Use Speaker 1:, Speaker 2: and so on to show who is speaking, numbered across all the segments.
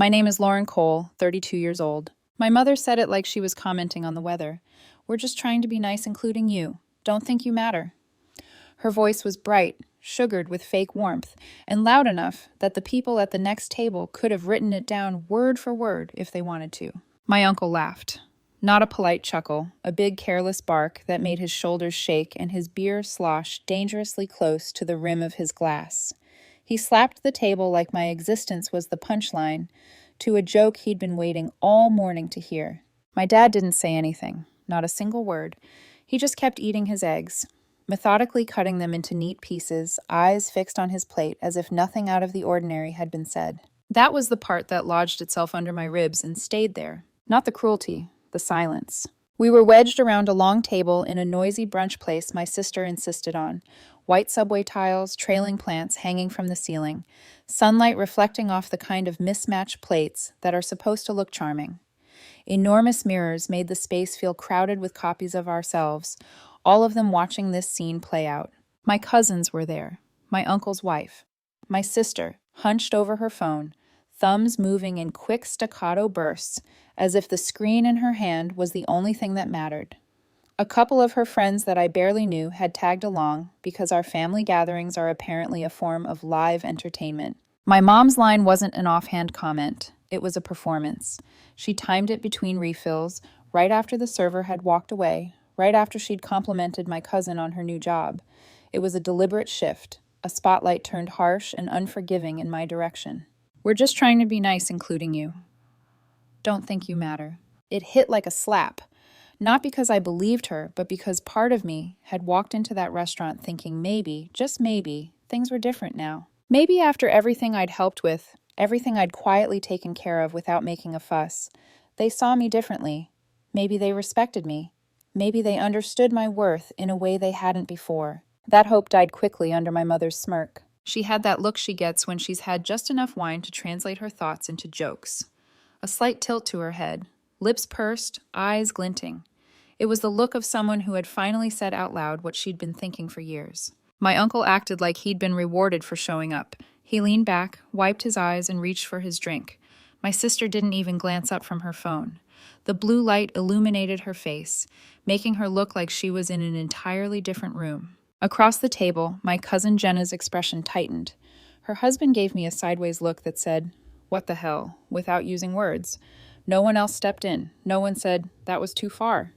Speaker 1: My name is Lauren Cole, 32 years old. My mother said it like she was commenting on the weather. We're just trying to be nice, including you. Don't think you matter. Her voice was bright, sugared with fake warmth, and loud enough that the people at the next table could have written it down word for word if they wanted to. My uncle laughed. Not a polite chuckle, a big careless bark that made his shoulders shake and his beer slosh dangerously close to the rim of his glass. He slapped the table like my existence was the punchline to a joke he'd been waiting all morning to hear. My dad didn't say anything, not a single word. He just kept eating his eggs, methodically cutting them into neat pieces, eyes fixed on his plate as if nothing out of the ordinary had been said. That was the part that lodged itself under my ribs and stayed there. Not the cruelty, the silence. We were wedged around a long table in a noisy brunch place my sister insisted on. White subway tiles, trailing plants hanging from the ceiling, sunlight reflecting off the kind of mismatched plates that are supposed to look charming. Enormous mirrors made the space feel crowded with copies of ourselves, all of them watching this scene play out. My cousins were there, my uncle's wife, my sister, hunched over her phone, thumbs moving in quick staccato bursts, as if the screen in her hand was the only thing that mattered. A couple of her friends that I barely knew had tagged along because our family gatherings are apparently a form of live entertainment. My mom's line wasn't an offhand comment. It was a performance. She timed it between refills, right after the server had walked away, right after she'd complimented my cousin on her new job. It was a deliberate shift. A spotlight turned harsh and unforgiving in my direction. We're just trying to be nice, including you. Don't think you matter. It hit like a slap. Not because I believed her, but because part of me had walked into that restaurant thinking maybe, just maybe, things were different now. Maybe after everything I'd helped with, everything I'd quietly taken care of without making a fuss, they saw me differently. Maybe they respected me. Maybe they understood my worth in a way they hadn't before. That hope died quickly under my mother's smirk. She had that look she gets when she's had just enough wine to translate her thoughts into jokes. A slight tilt to her head, lips pursed, eyes glinting. It was the look of someone who had finally said out loud what she'd been thinking for years. My uncle acted like he'd been rewarded for showing up. He leaned back, wiped his eyes, and reached for his drink. My sister didn't even glance up from her phone. The blue light illuminated her face, making her look like she was in an entirely different room. Across the table, my cousin Jenna's expression tightened. Her husband gave me a sideways look that said, "What the hell?" without using words. No one else stepped in. No one said, "That was too far."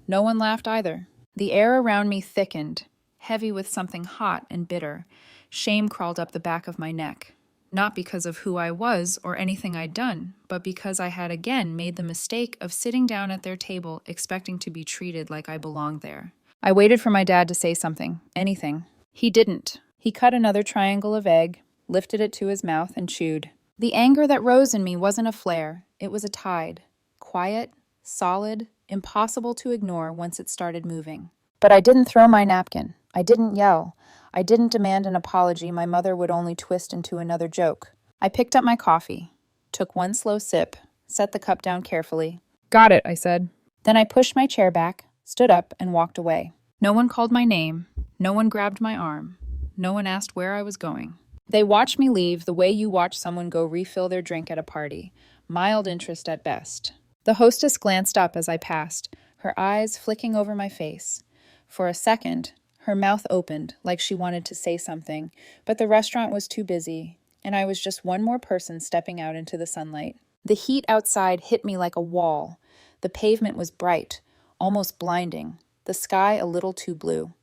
Speaker 1: No one laughed either. The air around me thickened, heavy with something hot and bitter. Shame crawled up the back of my neck. Not because of who I was or anything I'd done, but because I had again made the mistake of sitting down at their table expecting to be treated like I belonged there. I waited for my dad to say something, anything. He didn't. He cut another triangle of egg, lifted it to his mouth, and chewed. The anger that rose in me wasn't a flare, it was a tide. Quiet, solid, impossible to ignore once it started moving. But I didn't throw my napkin. I didn't yell. I didn't demand an apology my mother would only twist into another joke. I picked up my coffee, took one slow sip, set the cup down carefully. "Got it," I said. Then I pushed my chair back, stood up, and walked away. No one called my name. No one grabbed my arm. No one asked where I was going. They watched me leave the way you watch someone go refill their drink at a party. Mild interest at best. The hostess glanced up as I passed, her eyes flicking over my face. For a second, her mouth opened like she wanted to say something, but the restaurant was too busy, and I was just one more person stepping out into the sunlight. The heat outside hit me like a wall. The pavement was bright, almost blinding, the sky a little too blue.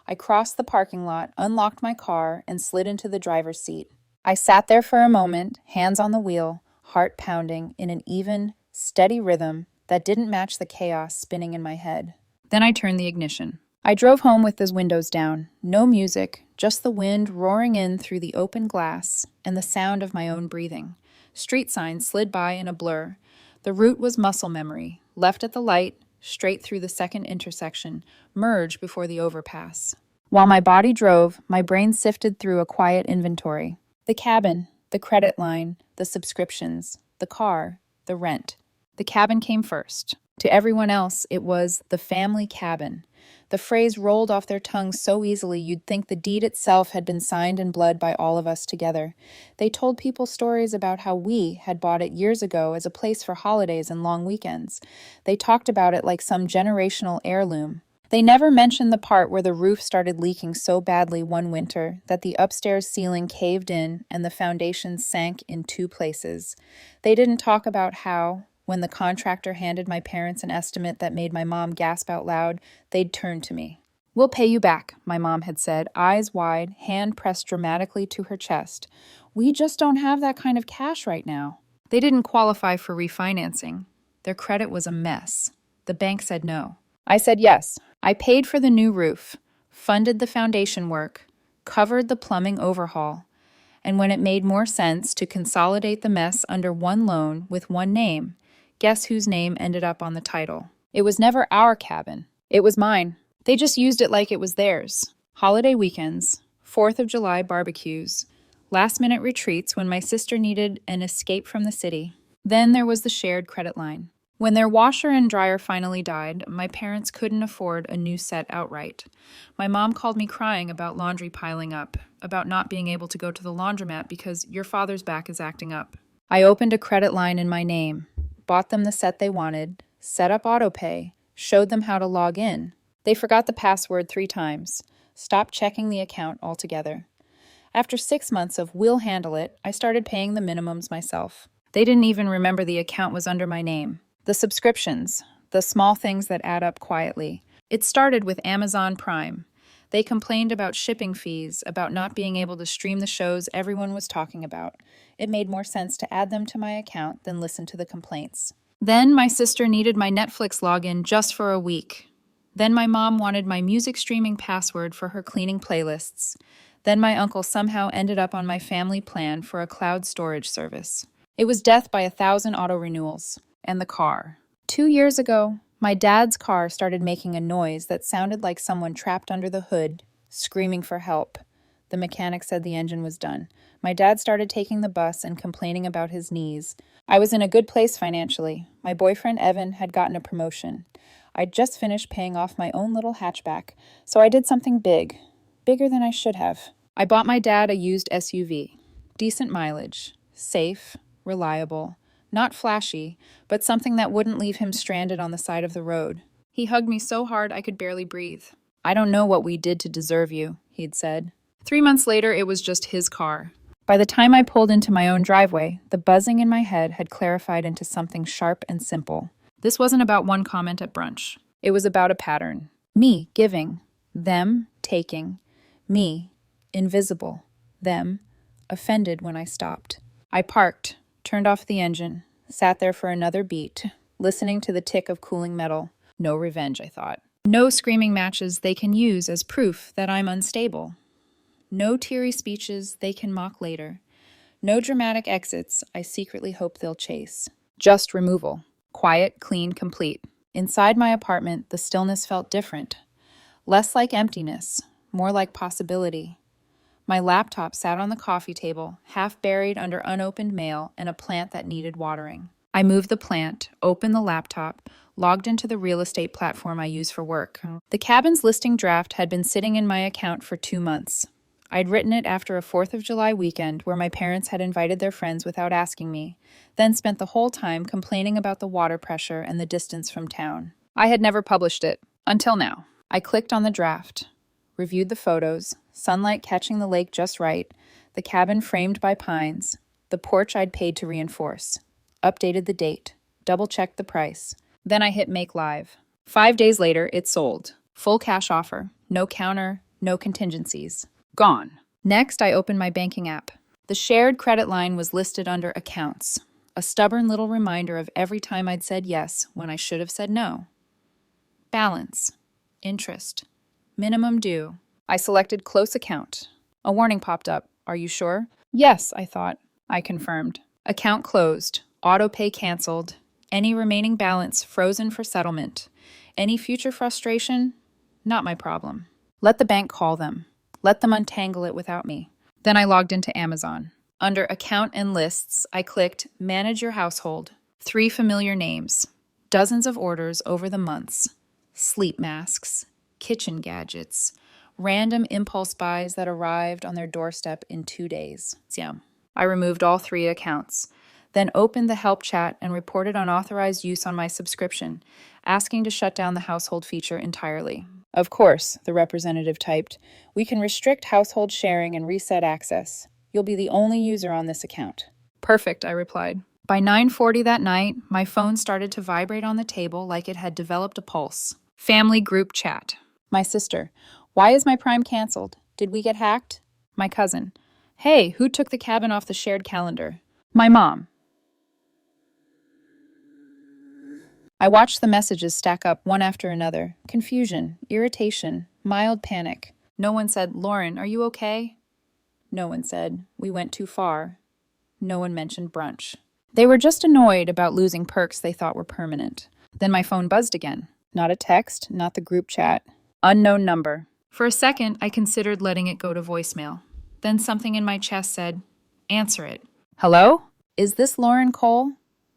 Speaker 1: I crossed the parking lot, unlocked my car, and slid into the driver's seat. I sat there for a moment, hands on the wheel, heart pounding in an even, steady rhythm that didn't match the chaos spinning in my head. Then I turned the ignition. I drove home with the windows down. No music, just the wind roaring in through the open glass and the sound of my own breathing. Street signs slid by in a blur. The route was muscle memory, left at the light, straight through the second intersection, merge before the overpass. While my body drove, my brain sifted through a quiet inventory. The cabin, the credit line, the subscriptions, the car, the rent. The cabin came first. To everyone else, it was the family cabin. The phrase rolled off their tongues so easily you'd think the deed itself had been signed in blood by all of us together. They told people stories about how we had bought it years ago as a place for holidays and long weekends. They talked about it like some generational heirloom. They never mentioned the part where the roof started leaking so badly one winter that the upstairs ceiling caved in and the foundations sank in 2 places. They didn't talk about how, when the contractor handed my parents an estimate that made my mom gasp out loud, they'd turn to me. "We'll pay you back," my mom had said, eyes wide, hand pressed dramatically to her chest. "We just don't have that kind of cash right now." They didn't qualify for refinancing. Their credit was a mess. The bank said no. I said yes. I paid for the new roof, funded the foundation work, covered the plumbing overhaul. And when it made more sense to consolidate the mess under one loan with one name, guess whose name ended up on the title? It was never our cabin. It was mine. They just used it like it was theirs. Holiday weekends, 4th of July barbecues, last-minute retreats when my sister needed an escape from the city. Then there was the shared credit line. When their washer and dryer finally died, my parents couldn't afford a new set outright. My mom called me crying about laundry piling up, about not being able to go to the laundromat because your father's back is acting up. I opened a credit line in my name, bought them the set they wanted, set up autopay, showed them how to log in. They forgot the password 3 times, stopped checking the account altogether. After 6 months of "we'll handle it," I started paying the minimums myself. They didn't even remember the account was under my name. The subscriptions, the small things that add up quietly. It started with Amazon Prime. They complained about shipping fees, about not being able to stream the shows everyone was talking about. It made more sense to add them to my account than listen to the complaints. Then my sister needed my Netflix login just for a week. Then my mom wanted my music streaming password for her cleaning playlists. Then my uncle somehow ended up on my family plan for a cloud storage service. It was death by 1,000 auto-renewals. And the car. 2 years ago, my dad's car started making a noise that sounded like someone trapped under the hood, screaming for help. The mechanic said the engine was done. My dad started taking the bus and complaining about his knees. I was in a good place financially. My boyfriend Evan had gotten a promotion. I'd just finished paying off my own little hatchback, so I did something big. Bigger than I should have. I bought my dad a used SUV. Decent mileage. Safe. Reliable. Not flashy, but something that wouldn't leave him stranded on the side of the road. He hugged me so hard I could barely breathe. "I don't know what we did to deserve you," he'd said. 3 months later, it was just his car. By the time I pulled into my own driveway, the buzzing in my head had clarified into something sharp and simple. This wasn't about one comment at brunch. It was about a pattern. Me, giving. Them, taking. Me, invisible. Them, offended when I stopped. I parked. Turned off the engine, sat there for another beat, listening to the tick of cooling metal. No revenge, I thought. No screaming matches they can use as proof that I'm unstable. No teary speeches they can mock later. No dramatic exits I secretly hope they'll chase. Just removal. Quiet, clean, complete. Inside my apartment, the stillness felt different. Less like emptiness, more like possibility. My laptop sat on the coffee table, half buried under unopened mail and a plant that needed watering. I moved the plant, opened the laptop, logged into the real estate platform I use for work. The cabin's listing draft had been sitting in my account for 2 months. I'd written it after a 4th of July weekend where my parents had invited their friends without asking me, then spent the whole time complaining about the water pressure and the distance from town. I had never published it, until now. I clicked on the draft, reviewed the photos, sunlight catching the lake just right, the cabin framed by pines, the porch I'd paid to reinforce. Updated the date, double-checked the price. Then I hit Make Live. 5 days later, it sold. Full cash offer. No counter, no contingencies. Gone. Next, I opened my banking app. The shared credit line was listed under Accounts, a stubborn little reminder of every time I'd said yes when I should have said no. Balance. Interest. Minimum due. I selected Close Account. A warning popped up. Are you sure? Yes, I thought. I confirmed. Account closed. Autopay canceled. Any remaining balance frozen for settlement. Any future frustration? Not my problem. Let the bank call them. Let them untangle it without me. Then I logged into Amazon. Under Account and Lists, I clicked Manage Your Household. 3 familiar names. Dozens of orders over the months. Sleep masks, kitchen gadgets, random impulse buys that arrived on their doorstep in 2 days. Yeah. I removed all 3 accounts, then opened the help chat and reported unauthorized use on my subscription, asking to shut down the household feature entirely. Of course, the representative typed, we can restrict household sharing and reset access. You'll be the only user on this account. Perfect, I replied. By 9:40 that night, my phone started to vibrate on the table like it had developed a pulse. Family group chat. My sister, why is my Prime canceled? Did we get hacked? My cousin, hey, who took the cabin off the shared calendar? My mom. I watched the messages stack up one after another. Confusion, irritation, mild panic. No one said, Lauren, are you okay? No one said, we went too far. No one mentioned brunch. They were just annoyed about losing perks they thought were permanent. Then my phone buzzed again. Not a text, not the group chat. Unknown number. For a second, I considered letting it go to voicemail. Then something in my chest said, answer it. Hello? Is this Lauren Cole?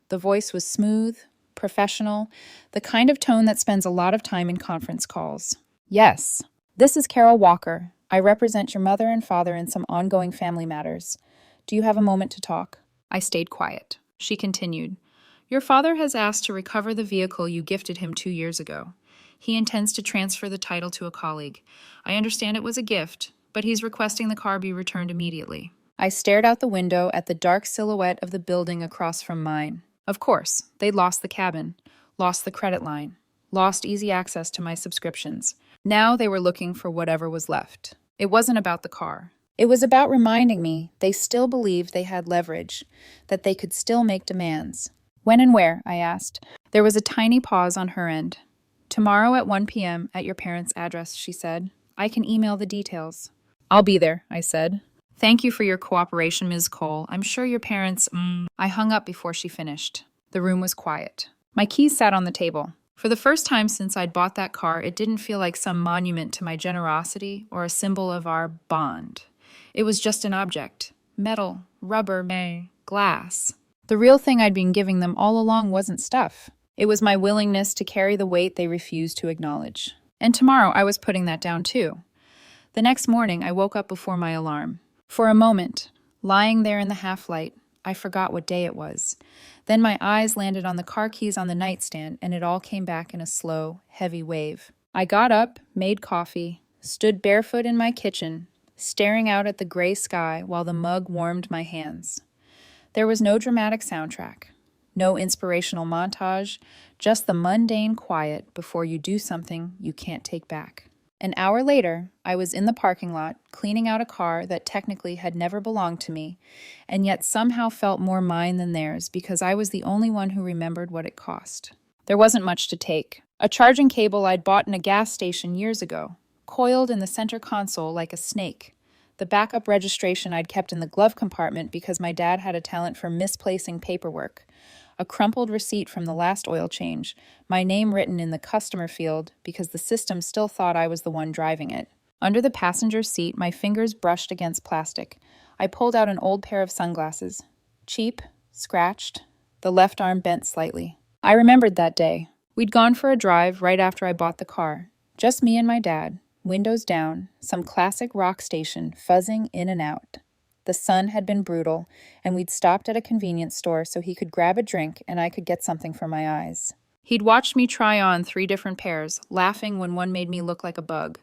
Speaker 1: The voice was smooth, professional, the kind of tone that spends a lot of time in conference calls. Yes. This is Carol Walker. I represent your mother and father in some ongoing family matters. Do you have a moment to talk? I stayed quiet. She continued, your father has asked to recover the vehicle you gifted him 2 years ago. He intends to transfer the title to a colleague. I understand it was a gift, but he's requesting the car be returned immediately. I stared out the window at the dark silhouette of the building across from mine. Of course, they'd lost the cabin, lost the credit line, lost easy access to my subscriptions. Now they were looking for whatever was left. It wasn't about the car. It was about reminding me they still believed they had leverage, that they could still make demands. When and where? I asked. There was a tiny pause on her end. Tomorrow at 1 p.m. at your parents' address, she said. I can email the details. I'll be there, I said. Thank you for your cooperation, Ms. Cole. I'm sure your parents... I hung up before she finished. The room was quiet. My keys sat on the table. For the first time since I'd bought that car, it didn't feel like some monument to my generosity or a symbol of our bond. It was just an object. Metal, rubber, glass. The real thing I'd been giving them all along wasn't stuff. It was my willingness to carry the weight they refused to acknowledge. And tomorrow I was putting that down too. The next morning I woke up before my alarm. For a moment, lying there in the half-light, I forgot what day it was. Then my eyes landed on the car keys on the nightstand, and it all came back in a slow, heavy wave. I got up, made coffee, stood barefoot in my kitchen, staring out at the gray sky while the mug warmed my hands. There was no dramatic soundtrack, no inspirational montage, just the mundane quiet before you do something you can't take back. An hour later, I was in the parking lot, cleaning out a car that technically had never belonged to me, and yet somehow felt more mine than theirs because I was the only one who remembered what it cost. There wasn't much to take. A charging cable I'd bought in a gas station years ago, coiled in the center console like a snake. The backup registration I'd kept in the glove compartment because my dad had a talent for misplacing paperwork. A crumpled receipt from the last oil change, my name written in the customer field because the system still thought I was the one driving it. Under the passenger seat, my fingers brushed against plastic. I pulled out an old pair of sunglasses. Cheap, scratched, the left arm bent slightly. I remembered that day. We'd gone for a drive right after I bought the car. Just me and my dad, windows down, some classic rock station fuzzing in and out. The sun had been brutal, and we'd stopped at a convenience store so he could grab a drink and I could get something for my eyes. He'd watched me try on 3 different pairs, laughing when one made me look like a bug.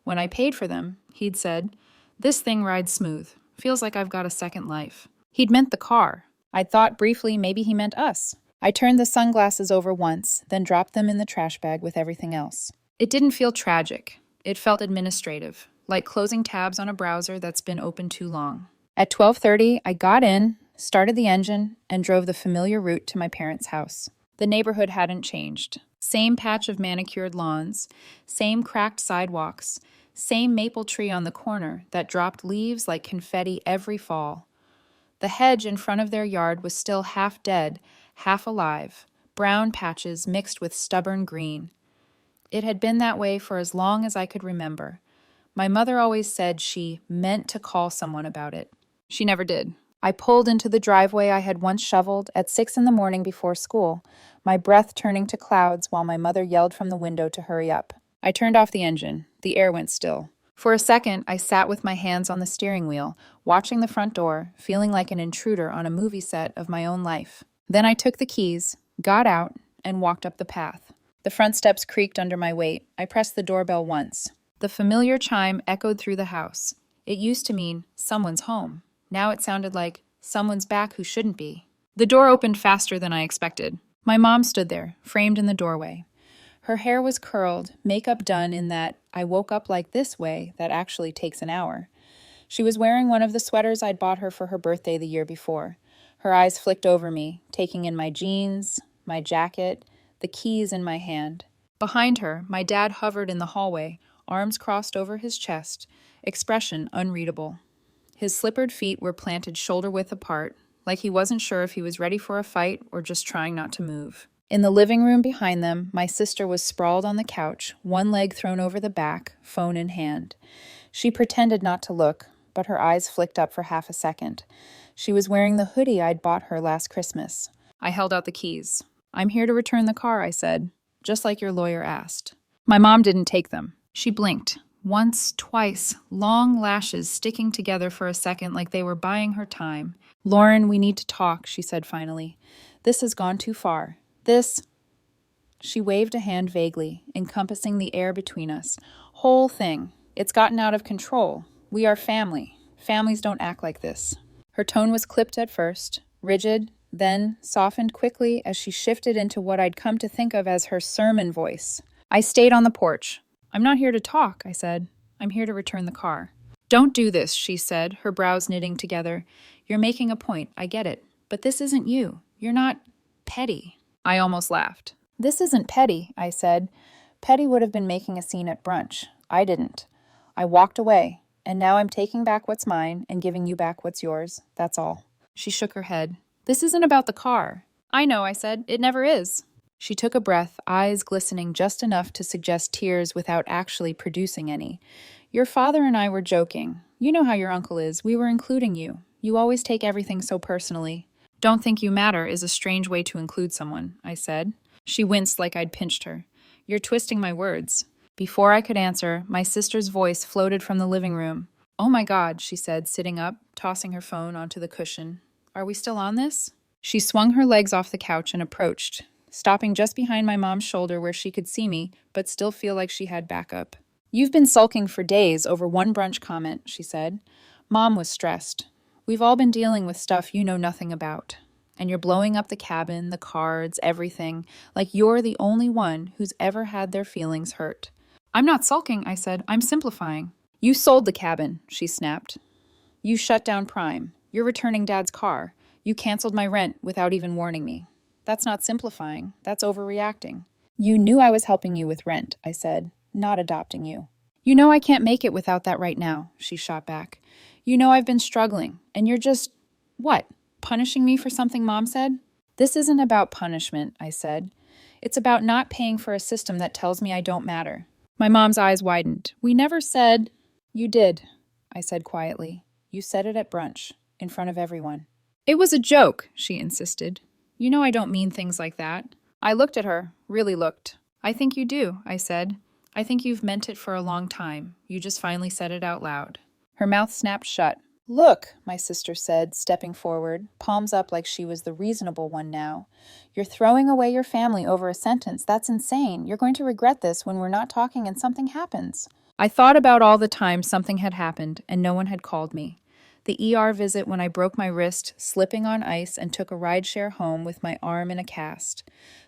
Speaker 1: When I paid for them, he'd said, "This thing rides smooth. Feels like I've got a second life." He'd meant the car. I'd thought briefly maybe he meant us. I turned the sunglasses over once, then dropped them in the trash bag with everything else. It didn't feel tragic. It felt administrative, like closing tabs on a browser that's been open too long. At 12:30, I got in, started the engine, and drove the familiar route to my parents' house. The neighborhood hadn't changed. Same patch of manicured lawns, same cracked sidewalks, same maple tree on the corner that dropped leaves like confetti every fall. The hedge in front of their yard was still half dead, half alive, brown patches mixed with stubborn green. It had been that way for as long as I could remember. My mother always said she meant to call someone about it. She never did. I pulled into the driveway I had once shoveled at 6 in the morning before school, my breath turning to clouds while my mother yelled from the window to hurry up. I turned off the engine. The air went still. For a second, I sat with my hands on the steering wheel, watching the front door, feeling like an intruder on a movie set of my own life. Then I took the keys, got out, and walked up the path. The front steps creaked under my weight. I pressed the doorbell once. The familiar chime echoed through the house. It used to mean someone's home. Now it sounded like someone's back who shouldn't be. The door opened faster than I expected. My mom stood there, framed in the doorway. Her hair was curled, makeup done in that I woke up like this way that actually takes an hour. She was wearing one of the sweaters I'd bought her for her birthday the year before. Her eyes flicked over me, taking in my jeans, my jacket, the keys in my hand. Behind her, my dad hovered in the hallway, arms crossed over his chest, expression unreadable. His slippered feet were planted shoulder-width apart, like he wasn't sure if he was ready for a fight or just trying not to move. In the living room behind them, my sister was sprawled on the couch, one leg thrown over the back, phone in hand. She pretended not to look, but her eyes flicked up for half a second. She was wearing the hoodie I'd bought her last Christmas. I held out the keys. "I'm here to return the car," I said, just like your lawyer asked. My mom didn't take them. She blinked. Once, twice, long lashes sticking together for a second like they were buying her time. "Lauren, we need to talk," she said finally. "This has gone too far. This—" She waved a hand vaguely, encompassing the air between us. "Whole thing. It's gotten out of control. We are family. Families don't act like this." Her tone was clipped at first, rigid, then softened quickly as she shifted into what I'd come to think of as her sermon voice. I stayed on the porch. "I'm not here to talk," I said. "I'm here to return the car." "Don't do this," she said, her brows knitting together. "You're making a point, I get it. But this isn't you. You're not petty." I almost laughed. "This isn't petty," I said. "Petty would have been making a scene at brunch. I didn't. I walked away, and now I'm taking back what's mine and giving you back what's yours. That's all." She shook her head. "This isn't about the car." "I know," I said. "It never is." She took a breath, eyes glistening just enough to suggest tears without actually producing any. "Your father and I were joking. You know how your uncle is. We were including you. You always take everything so personally." "Don't think you matter" is a strange way to include someone, I said. She winced like I'd pinched her. "You're twisting my words." Before I could answer, my sister's voice floated from the living room. "Oh my God," she said, sitting up, tossing her phone onto the cushion. "Are we still on this?" She swung her legs off the couch and approached, stopping just behind my mom's shoulder where she could see me, but still feel like she had backup. "You've been sulking for days over one brunch comment," she said. "Mom was stressed. We've all been dealing with stuff you know nothing about. And you're blowing up the cabin, the cards, everything, like you're the only one who's ever had their feelings hurt." "I'm not sulking," I said. "I'm simplifying." "You sold the cabin," she snapped. "You shut down Prime. You're returning Dad's car. You canceled my rent without even warning me. That's not simplifying. That's overreacting." "You knew I was helping you with rent," I said, "not adopting you." "You know I can't make it without that right now," she shot back. "You know I've been struggling, and you're just, what, punishing me for something Mom said?" "This isn't about punishment," I said. "It's about not paying for a system that tells me I don't matter." My mom's eyes widened. "We never said—" "You did," I said quietly. "You said it at brunch, in front of everyone." "It was a joke," she insisted. "You know I don't mean things like that." I looked at her, really looked. "I think you do," I said. "I think you've meant it for a long time. You just finally said it out loud." Her mouth snapped shut. "Look," my sister said, stepping forward, palms up like she was the reasonable one now. "You're throwing away your family over a sentence. That's insane. You're going to regret this when we're not talking and something happens." I thought about all the times something had happened and no one had called me. The ER visit when I broke my wrist, slipping on ice, and took a rideshare home with my arm in a cast.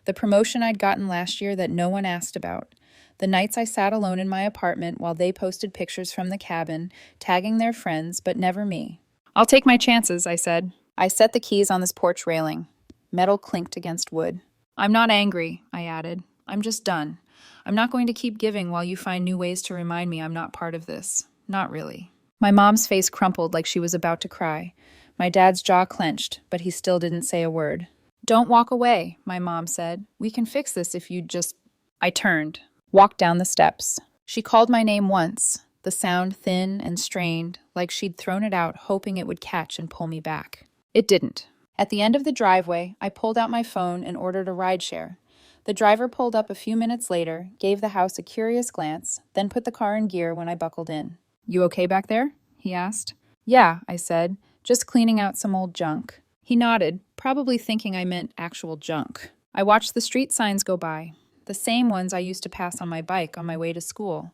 Speaker 1: The promotion I'd gotten last year that no one asked about. The nights I sat alone in my apartment while they posted pictures from the cabin, tagging their friends, but never me. "I'll take my chances," I said. I set the keys on this porch railing. Metal clinked against wood. "I'm not angry," I added. "I'm just done. I'm not going to keep giving while you find new ways to remind me I'm not part of this. Not really." My mom's face crumpled like she was about to cry. My dad's jaw clenched, but he still didn't say a word. "Don't walk away," my mom said. "We can fix this if you just—" I turned, walked down the steps. She called my name once, the sound thin and strained, like she'd thrown it out hoping it would catch and pull me back. It didn't. At the end of the driveway, I pulled out my phone and ordered a rideshare. The driver pulled up a few minutes later, gave the house a curious glance, then put the car in gear when I buckled in. "You okay back there?" he asked. "Yeah," I said, "just cleaning out some old junk." He nodded, probably thinking I meant actual junk. I watched the street signs go by, the same ones I used to pass on my bike on my way to school.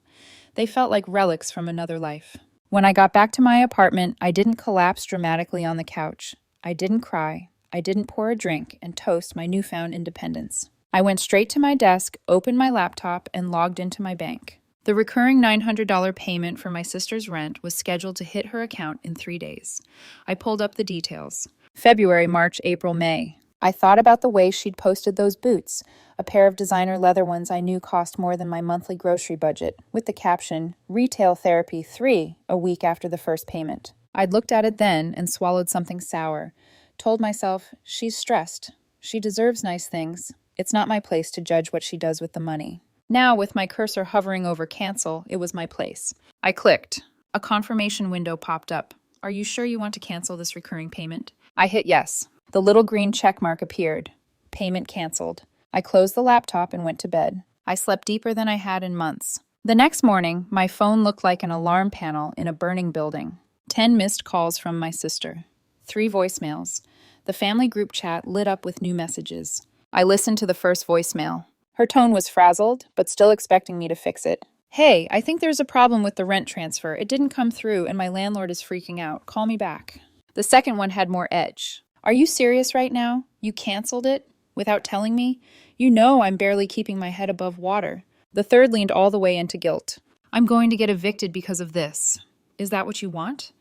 Speaker 1: They felt like relics from another life. When I got back to my apartment, I didn't collapse dramatically on the couch. I didn't cry. I didn't pour a drink and toast my newfound independence. I went straight to my desk, opened my laptop, and logged into my bank. The recurring $900 payment for my sister's rent was scheduled to hit her account in 3 days. I pulled up the details. February, March, April, May. I thought about the way she'd posted those boots, a pair of designer leather ones I knew cost more than my monthly grocery budget, with the caption, "Retail Therapy 3, a week after the first payment." I'd looked at it then and swallowed something sour. Told myself, she's stressed. She deserves nice things. It's not my place to judge what she does with the money. Now, with my cursor hovering over cancel, it was my place. I clicked. A confirmation window popped up. "Are you sure you want to cancel this recurring payment?" I hit yes. The little green check mark appeared. Payment canceled. I closed the laptop and went to bed. I slept deeper than I had in months. The next morning, my phone looked like an alarm panel in a burning building. 10 missed calls from my sister. 3 voicemails. The family group chat lit up with new messages. I listened to the first voicemail. Her tone was frazzled, but still expecting me to fix it. "Hey, I think there's a problem with the rent transfer. It didn't come through and my landlord is freaking out. Call me back." The second one had more edge. "Are you serious right now? You canceled it? Without telling me? You know I'm barely keeping my head above water." The third leaned all the way into guilt. "I'm going to get evicted because of this. Is that what you want?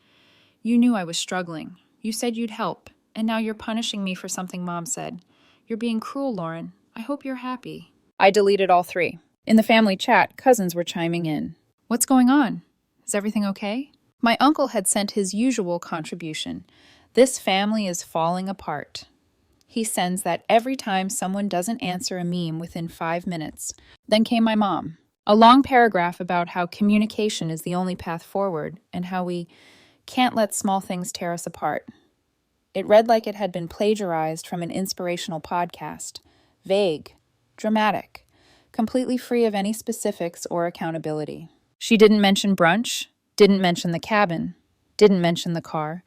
Speaker 1: You knew I was struggling. You said you'd help, and now you're punishing me for something Mom said. You're being cruel, Lauren. I hope you're happy." I deleted all 3. In the family chat, cousins were chiming in. "What's going on? Is everything okay?" My uncle had sent his usual contribution. "This family is falling apart." He sends that every time someone doesn't answer a meme within 5 minutes. Then came my mom. A long paragraph about how communication is the only path forward and how we can't let small things tear us apart. It read like it had been plagiarized from an inspirational podcast. Vague, dramatic, completely free of any specifics or accountability. She didn't mention brunch, didn't mention the cabin, didn't mention the car,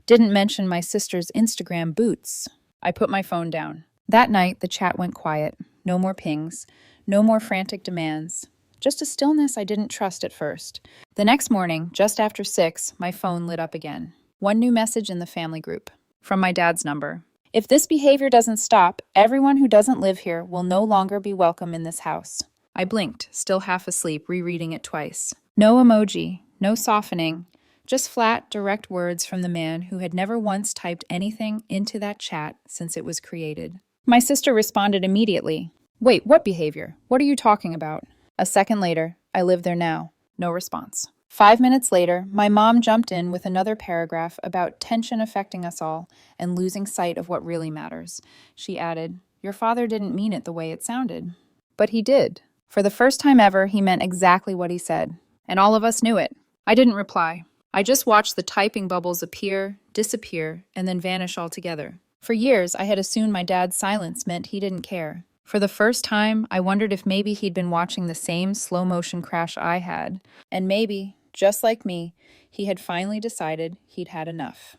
Speaker 1: didn't mention my sister's Instagram boots. I put my phone down. That night, the chat went quiet. No more pings, no more frantic demands. Just a stillness I didn't trust at first. The next morning, just after 6, my phone lit up again. One new message in the family group. From my dad's number. "If this behavior doesn't stop, everyone who doesn't live here will no longer be welcome in this house." I blinked, still half asleep, rereading it twice. No emoji, no softening, just flat, direct words from the man who had never once typed anything into that chat since it was created. My sister responded immediately. "Wait, what behavior? What are you talking about?" A second later, "I live there now." No response. 5 minutes later, my mom jumped in with another paragraph about tension affecting us all and losing sight of what really matters. She added, "Your father didn't mean it the way it sounded." But he did. For the first time ever, he meant exactly what he said. And all of us knew it. I didn't reply. I just watched the typing bubbles appear, disappear, and then vanish altogether. For years, I had assumed my dad's silence meant he didn't care. For the first time, I wondered if maybe he'd been watching the same slow-motion crash I had. And maybe, just like me, he had finally decided he'd had enough.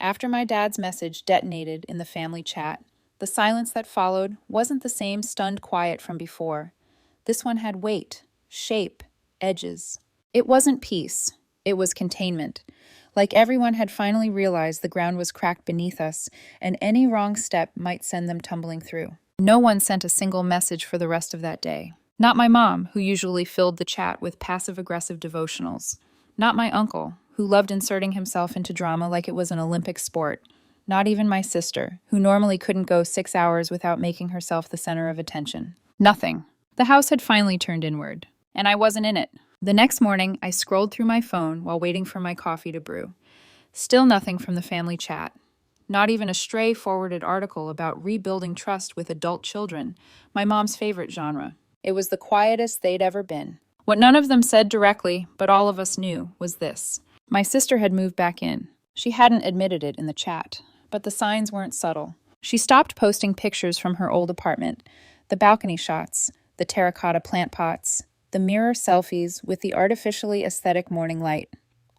Speaker 1: After my dad's message detonated in the family chat, the silence that followed wasn't the same stunned quiet from before. This one had weight, shape, edges. It wasn't peace. It was containment. Like everyone had finally realized the ground was cracked beneath us, and any wrong step might send them tumbling through. No one sent a single message for the rest of that day. Not my mom, who usually filled the chat with passive-aggressive devotionals. Not my uncle, who loved inserting himself into drama like it was an Olympic sport. Not even my sister, who normally couldn't go 6 hours without making herself the center of attention. Nothing. The house had finally turned inward, and I wasn't in it. The next morning, I scrolled through my phone while waiting for my coffee to brew. Still nothing from the family chat. Not even a stray forwarded article about rebuilding trust with adult children, my mom's favorite genre. It was the quietest they'd ever been. What none of them said directly, but all of us knew, was this. My sister had moved back in. She hadn't admitted it in the chat, but the signs weren't subtle. She stopped posting pictures from her old apartment, the balcony shots, the terracotta plant pots, the mirror selfies with the artificially aesthetic morning light.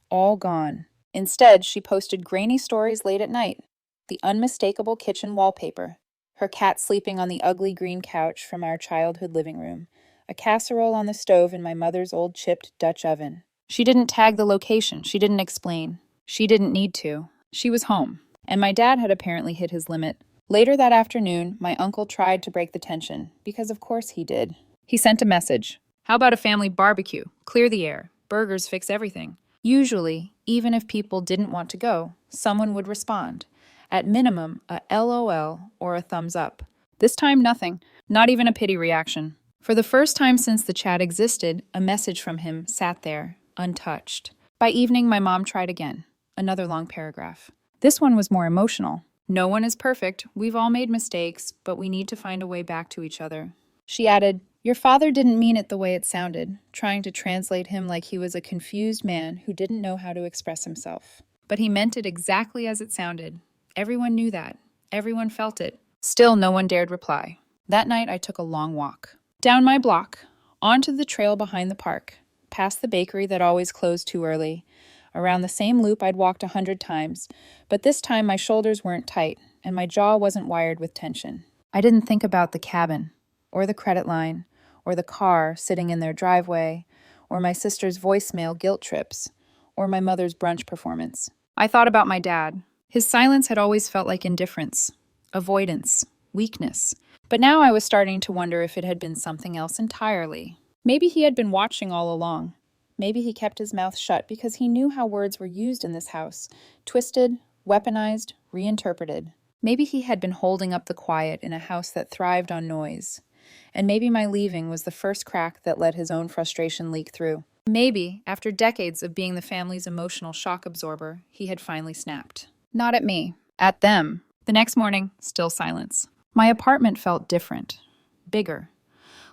Speaker 1: All gone. Instead, she posted grainy stories late at night, the unmistakable kitchen wallpaper, her cat sleeping on the ugly green couch from our childhood living room, a casserole on the stove in my mother's old chipped Dutch oven. She didn't tag the location. She didn't explain. She didn't need to. She was home. And my dad had apparently hit his limit. Later that afternoon, my uncle tried to break the tension, because of course he did. He sent a message. How about a family barbecue? Clear the air. Burgers fix everything. Usually, even if people didn't want to go, someone would respond. At minimum, a LOL or a thumbs up. This time, nothing. Not even a pity reaction. For the first time since the chat existed, a message from him sat there, untouched. By evening, my mom tried again. Another long paragraph. This one was more emotional. No one is perfect. We've all made mistakes, but we need to find a way back to each other. She added, your father didn't mean it the way it sounded, trying to translate him like he was a confused man who didn't know how to express himself. But he meant it exactly as it sounded. Everyone knew that. Everyone felt it. Still, no one dared reply. That night, I took a long walk. Down my block, onto the trail behind the park, past the bakery that always closed too early, around the same loop I'd walked 100 times, but this time my shoulders weren't tight, and my jaw wasn't wired with tension. I didn't think about the cabin, or the credit line, or the car sitting in their driveway, or my sister's voicemail guilt trips, or my mother's brunch performance. I thought about my dad. His silence had always felt like indifference, avoidance, weakness. But now I was starting to wonder if it had been something else entirely. Maybe he had been watching all along. Maybe he kept his mouth shut because he knew how words were used in this house, twisted, weaponized, reinterpreted. Maybe he had been holding up the quiet in a house that thrived on noise. And maybe my leaving was the first crack that let his own frustration leak through. Maybe, after decades of being the family's emotional shock absorber, he had finally snapped. Not at me. At them. The next morning, still silence. My apartment felt different. Bigger.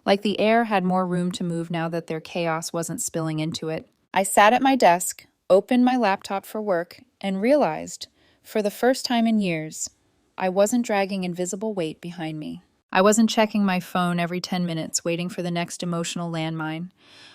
Speaker 1: Like the air had more room to move now that their chaos wasn't spilling into it. I sat at my desk, opened my laptop for work, and realized, for the first time in years, I wasn't dragging invisible weight behind me. I wasn't checking my phone every 10 minutes, waiting for the next emotional landmine.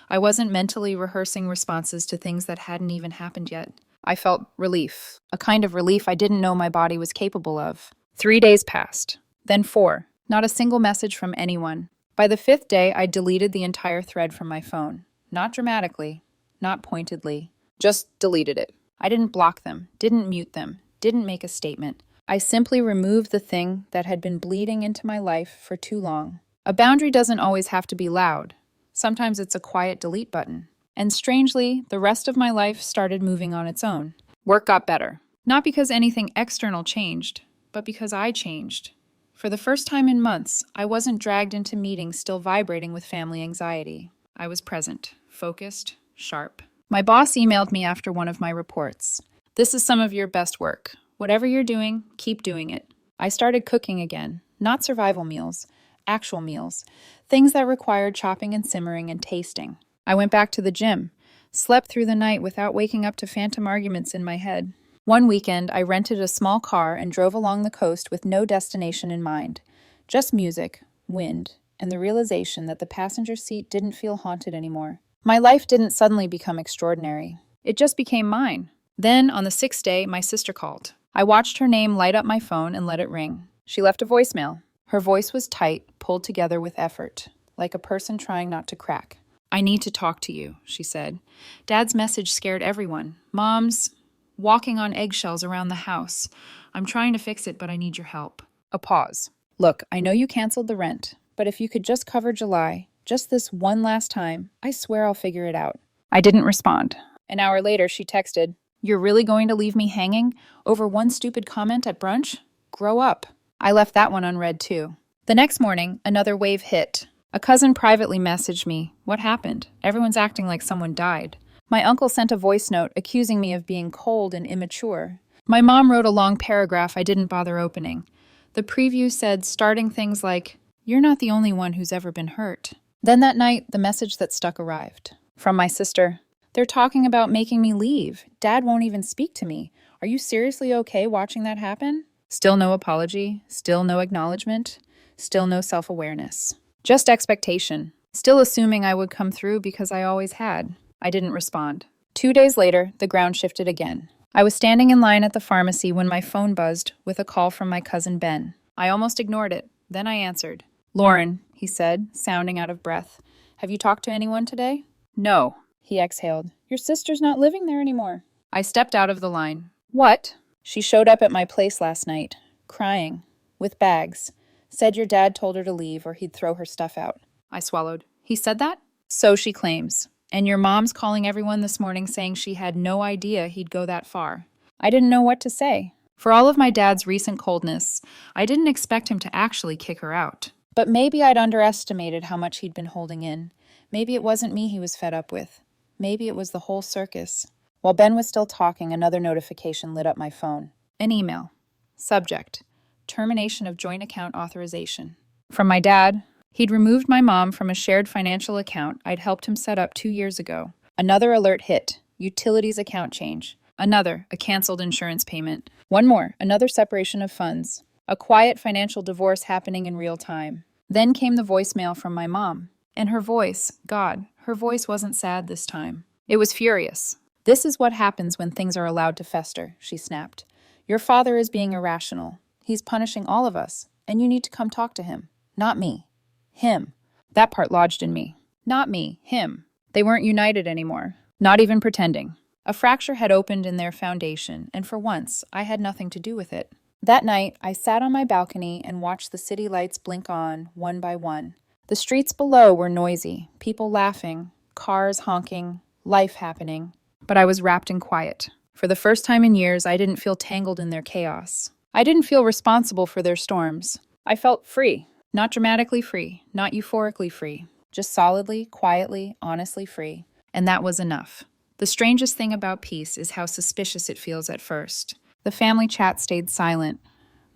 Speaker 1: I wasn't mentally rehearsing responses to things that hadn't even happened yet. I felt relief, a kind of relief I didn't know my body was capable of. 3 days passed, then 4. Not a single message from anyone. By the 5th day, I deleted the entire thread from my phone. Not dramatically, not pointedly, just deleted it. I didn't block them, didn't mute them, didn't make a statement. I simply removed the thing that had been bleeding into my life for too long. A boundary doesn't always have to be loud. Sometimes it's a quiet delete button. And strangely, the rest of my life started moving on its own. Work got better. Not because anything external changed, but because I changed. For the first time in months, I wasn't dragged into meetings still vibrating with family anxiety. I was present, focused, sharp. My boss emailed me after one of my reports. This is some of your best work. Whatever you're doing, keep doing it. I started cooking again. Not survival meals, actual meals. Things that required chopping and simmering and tasting. I went back to the gym. Slept through the night without waking up to phantom arguments in my head. One weekend, I rented a small car and drove along the coast with no destination in mind. Just music, wind, and the realization that the passenger seat didn't feel haunted anymore. My life didn't suddenly become extraordinary. It just became mine. Then, on the 6th day, my sister called. I watched her name light up my phone and let it ring. She left a voicemail. Her voice was tight, pulled together with effort, like a person trying not to crack. I need to talk to you, she said. Dad's message scared everyone. Mom's walking on eggshells around the house. I'm trying to fix it, but I need your help. A pause. Look, I know you canceled the rent, but if you could just cover July, just this one last time, I swear I'll figure it out. I didn't respond. An hour later, she texted, You're really going to leave me hanging over one stupid comment at brunch? Grow up. I left that one unread too. The next morning, another wave hit. A cousin privately messaged me, What happened? Everyone's acting like someone died. My uncle sent a voice note accusing me of being cold and immature. My mom wrote a long paragraph I didn't bother opening. The preview said starting things like, You're not the only one who's ever been hurt. Then that night, the message that stuck arrived. From my sister. They're talking about making me leave. Dad won't even speak to me. Are you seriously okay watching that happen? Still no apology. Still no acknowledgement. Still no self-awareness. Just expectation. Still assuming I would come through because I always had. I didn't respond. 2 days later, the ground shifted again. I was standing in line at the pharmacy when my phone buzzed with a call from my cousin Ben. I almost ignored it. Then I answered. "Lauren," he said, sounding out of breath. "Have you talked to anyone today?" "No," he exhaled. "Your sister's not living there anymore." I stepped out of the line. "What?" "She showed up at my place last night, crying, with bags. Said your dad told her to leave or he'd throw her stuff out." I swallowed. "He said that?" "So she claims. And your mom's calling everyone this morning saying she had no idea he'd go that far." I didn't know what to say. For all of my dad's recent coldness, I didn't expect him to actually kick her out. But maybe I'd underestimated how much he'd been holding in. Maybe it wasn't me he was fed up with. Maybe it was the whole circus. While Ben was still talking, another notification lit up my phone. An email. Subject: termination of joint account authorization. From my dad. He'd removed my mom from a shared financial account I'd helped him set up 2 years ago. Another alert hit. Utilities account change. Another, a canceled insurance payment. One more, another separation of funds. A quiet financial divorce happening in real time. Then came the voicemail from my mom. And her voice, God, her voice wasn't sad this time. It was furious. "This is what happens when things are allowed to fester," she snapped. "Your father is being irrational. He's punishing all of us, and you need to come talk to him. Not me. Him." That part lodged in me. Not me, him. They weren't united anymore. Not even pretending. A fracture had opened in their foundation, and for once, I had nothing to do with it. That night, I sat on my balcony and watched the city lights blink on, one by one. The streets below were noisy, people laughing, cars honking, life happening. But I was wrapped in quiet. For the first time in years, I didn't feel tangled in their chaos. I didn't feel responsible for their storms. I felt free. Not dramatically free, not euphorically free. Just solidly, quietly, honestly free. And that was enough. The strangest thing about peace is how suspicious it feels at first. The family chat stayed silent.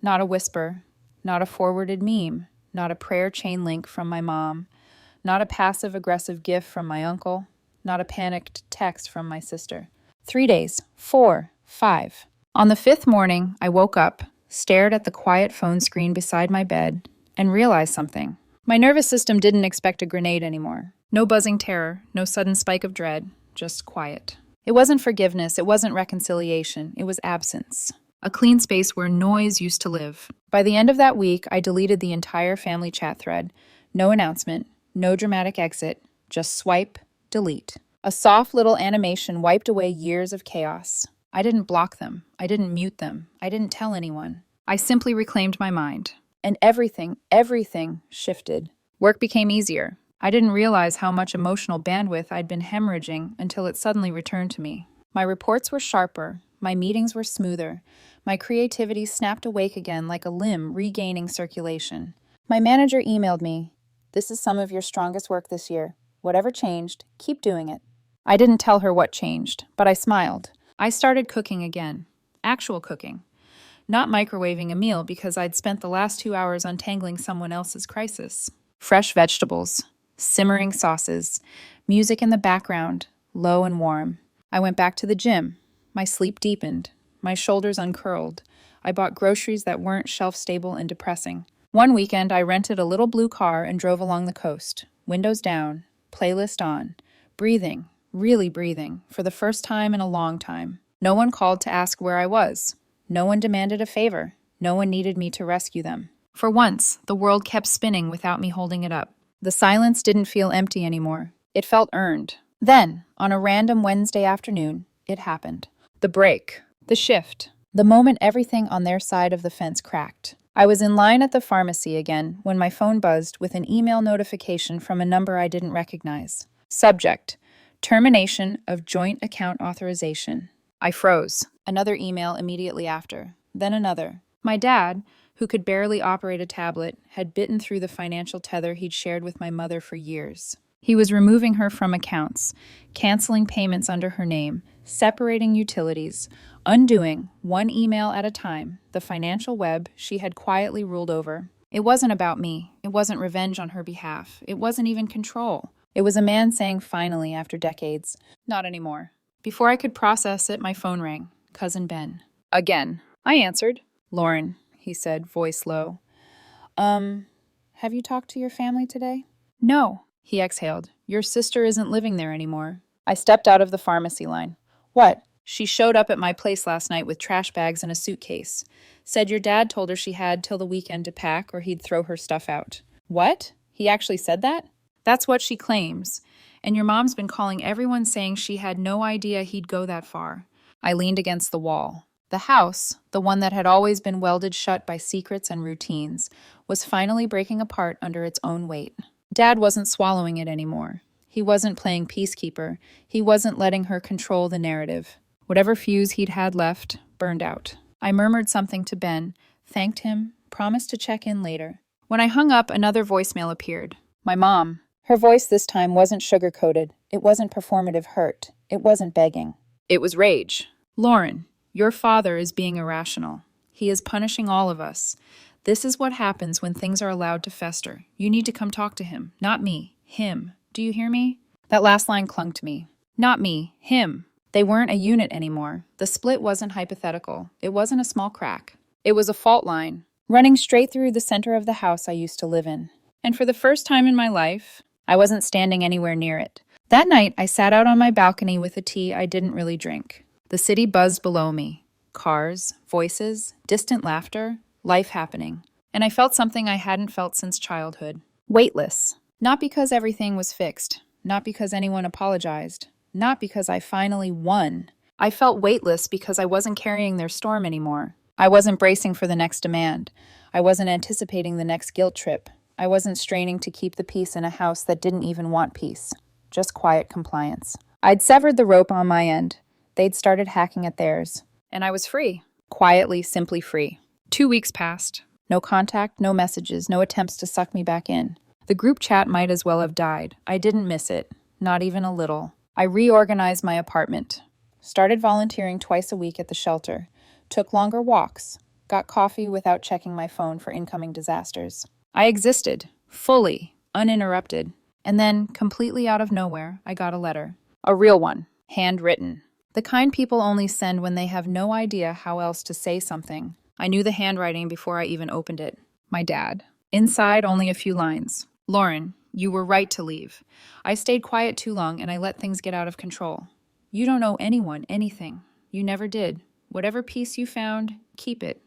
Speaker 1: Not a whisper. Not a forwarded meme. Not a prayer chain link from my mom. Not a passive-aggressive gif from my uncle. Not a panicked text from my sister. 3 days. 4. 5. On the 5th morning, I woke up, stared at the quiet phone screen beside my bed, and realized something. My nervous system didn't expect a grenade anymore. No buzzing terror, no sudden spike of dread, just quiet. It wasn't forgiveness, it wasn't reconciliation, it was absence. A clean space where noise used to live. By the end of that week, I deleted the entire family chat thread. No announcement, no dramatic exit, just swipe, delete. A soft little animation wiped away years of chaos. I didn't block them, I didn't mute them, I didn't tell anyone. I simply reclaimed my mind. And everything shifted. Work became easier. I didn't realize how much emotional bandwidth I'd been hemorrhaging until it suddenly returned to me. My reports were sharper, my meetings were smoother, my creativity snapped awake again like a limb regaining circulation. My manager emailed me, "This is some of your strongest work this year. Whatever changed, keep doing it." I didn't tell her what changed, but I smiled. I started cooking again. Actual cooking. Not microwaving a meal because I'd spent the last 2 hours untangling someone else's crisis. Fresh vegetables, simmering sauces, music in the background, low and warm. I went back to the gym. My sleep deepened. My shoulders uncurled. I bought groceries that weren't shelf-stable and depressing. One weekend, I rented a little blue car and drove along the coast. Windows down, playlist on. Breathing, really breathing, for the first time in a long time. No one called to ask where I was. No one demanded a favor. No one needed me to rescue them. For once, the world kept spinning without me holding it up. The silence didn't feel empty anymore. It felt earned. Then, on a random Wednesday afternoon, it happened. The break. The shift. The moment everything on their side of the fence cracked. I was in line at the pharmacy again when my phone buzzed with an email notification from a number I didn't recognize. Subject: termination of joint account authorization. I froze. Another email immediately after. Then another. My dad, who could barely operate a tablet, had bitten through the financial tether he'd shared with my mother for years. He was removing her from accounts, canceling payments under her name, separating utilities, undoing, one email at a time, the financial web she had quietly ruled over. It wasn't about me. It wasn't revenge on her behalf. It wasn't even control. It was a man saying finally after decades, not anymore. Before I could process it, my phone rang. Cousin Ben. Again. I answered. Lauren, he said, voice low. Have you talked to your family today? No, he exhaled. Your sister isn't living there anymore. I stepped out of the pharmacy line. What? She showed up at my place last night with trash bags and a suitcase. Said your dad told her she had till the weekend to pack or he'd throw her stuff out. What? He actually said that? That's what she claims. And your mom's been calling everyone saying she had no idea he'd go that far. I leaned against the wall. The house, the one that had always been welded shut by secrets and routines, was finally breaking apart under its own weight. Dad wasn't swallowing it anymore. He wasn't playing peacekeeper. He wasn't letting her control the narrative. Whatever fuse he'd had left burned out. I murmured something to Ben, thanked him, promised to check in later. When I hung up, another voicemail appeared. My mom. Her voice this time wasn't sugar-coated. It wasn't performative hurt. It wasn't begging. It was rage. Lauren, your father is being irrational. He is punishing all of us. This is what happens when things are allowed to fester. You need to come talk to him. Not me. Him. Do you hear me? That last line clung to me. Not me. Him. They weren't a unit anymore. The split wasn't hypothetical. It wasn't a small crack. It was a fault line, running straight through the center of the house I used to live in. And for the first time in my life, I wasn't standing anywhere near it. That night, I sat out on my balcony with a tea I didn't really drink. The city buzzed below me. Cars, voices, distant laughter, life happening. And I felt something I hadn't felt since childhood. Weightless. Not because everything was fixed. Not because anyone apologized. Not because I finally won. I felt weightless because I wasn't carrying their storm anymore. I wasn't bracing for the next demand. I wasn't anticipating the next guilt trip. I wasn't straining to keep the peace in a house that didn't even want peace. Just quiet compliance. I'd severed the rope on my end. They'd started hacking at theirs. And I was free. Quietly, simply free. 2 weeks passed. No contact, no messages, no attempts to suck me back in. The group chat might as well have died. I didn't miss it. Not even a little. I reorganized my apartment. Started volunteering twice a week at the shelter. Took longer walks. Got coffee without checking my phone for incoming disasters. I existed. Fully. Uninterrupted. And then, completely out of nowhere, I got a letter. A real one. Handwritten. The kind people only send when they have no idea how else to say something. I knew the handwriting before I even opened it. My dad. Inside, only a few lines. Lauren, you were right to leave. I stayed quiet too long and I let things get out of control. You don't owe anyone anything. You never did. Whatever peace you found, keep it.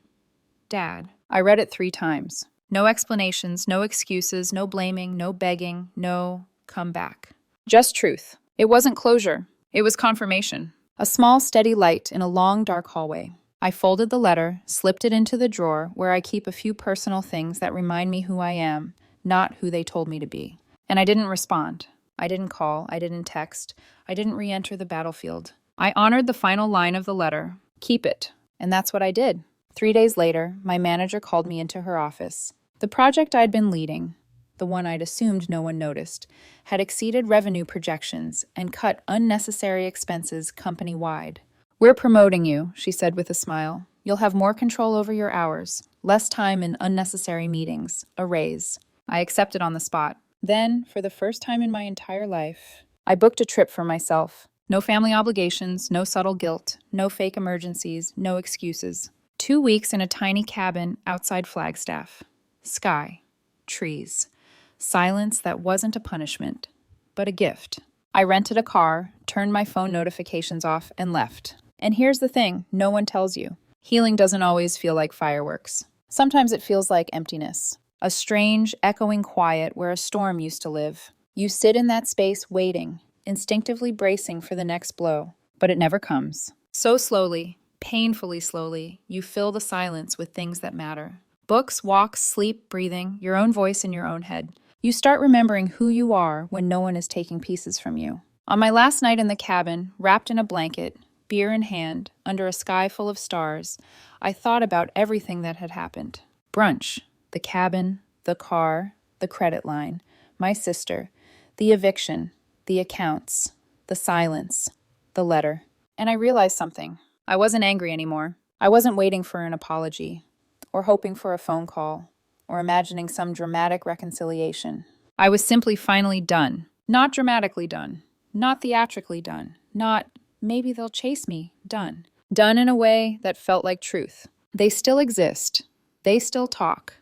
Speaker 1: Dad. I read it 3 times. No explanations, no excuses, no blaming, no begging, no come back. Just truth. It wasn't closure. It was confirmation. A small, steady light in a long, dark hallway. I folded the letter, slipped it into the drawer where I keep a few personal things that remind me who I am, not who they told me to be. And I didn't respond. I didn't call. I didn't text. I didn't re-enter the battlefield. I honored the final line of the letter. Keep it. And that's what I did. 3 days later, my manager called me into her office. The project I'd been leading, the one I'd assumed no one noticed, had exceeded revenue projections and cut unnecessary expenses company-wide. We're promoting you, she said with a smile. You'll have more control over your hours, less time in unnecessary meetings, a raise. I accepted on the spot. Then, for the first time in my entire life, I booked a trip for myself. No family obligations, no subtle guilt, no fake emergencies, no excuses. 2 weeks in a tiny cabin outside Flagstaff. Sky. Trees. Silence that wasn't a punishment, but a gift. I rented a car, turned my phone notifications off, and left. And here's the thing, no one tells you. Healing doesn't always feel like fireworks. Sometimes it feels like emptiness. A strange, echoing quiet where a storm used to live. You sit in that space waiting, instinctively bracing for the next blow, but it never comes. So slowly, painfully slowly, you fill the silence with things that matter. Books, walks, sleep, breathing, your own voice in your own head. You start remembering who you are when no one is taking pieces from you. On my last night in the cabin, wrapped in a blanket, beer in hand, under a sky full of stars, I thought about everything that had happened. Brunch, the cabin, the car, the credit line, my sister, the eviction, the accounts, the silence, the letter. And I realized something. I wasn't angry anymore. I wasn't waiting for an apology or hoping for a phone call. or imagining some dramatic reconciliation. I was simply finally done. Not dramatically done. Not theatrically done. Not, maybe they'll chase me, done. Done in a way that felt like truth. They still exist. They still talk.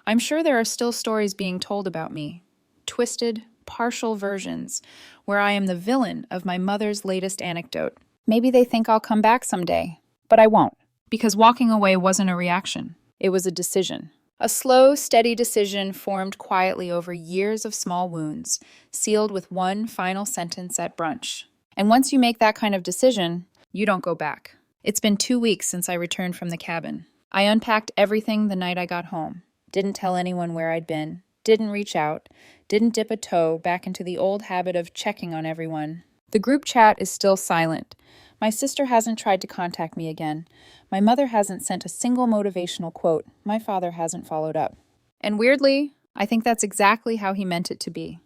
Speaker 1: I'm sure there are still stories being told about me. Twisted, partial versions, where I am the villain of my mother's latest anecdote. Maybe they think I'll come back someday, but I won't, because walking away wasn't a reaction. It was a decision. A slow, steady decision formed quietly over years of small wounds, sealed with one final sentence at brunch. And once you make that kind of decision, you don't go back. It's been 2 weeks since I returned from the cabin. I unpacked everything the night I got home. Didn't tell anyone where I'd been. Didn't reach out. Didn't dip a toe back into the old habit of checking on everyone. The group chat is still silent. My sister hasn't tried to contact me again. My mother hasn't sent a single motivational quote. My father hasn't followed up. And weirdly, I think that's exactly how he meant it to be.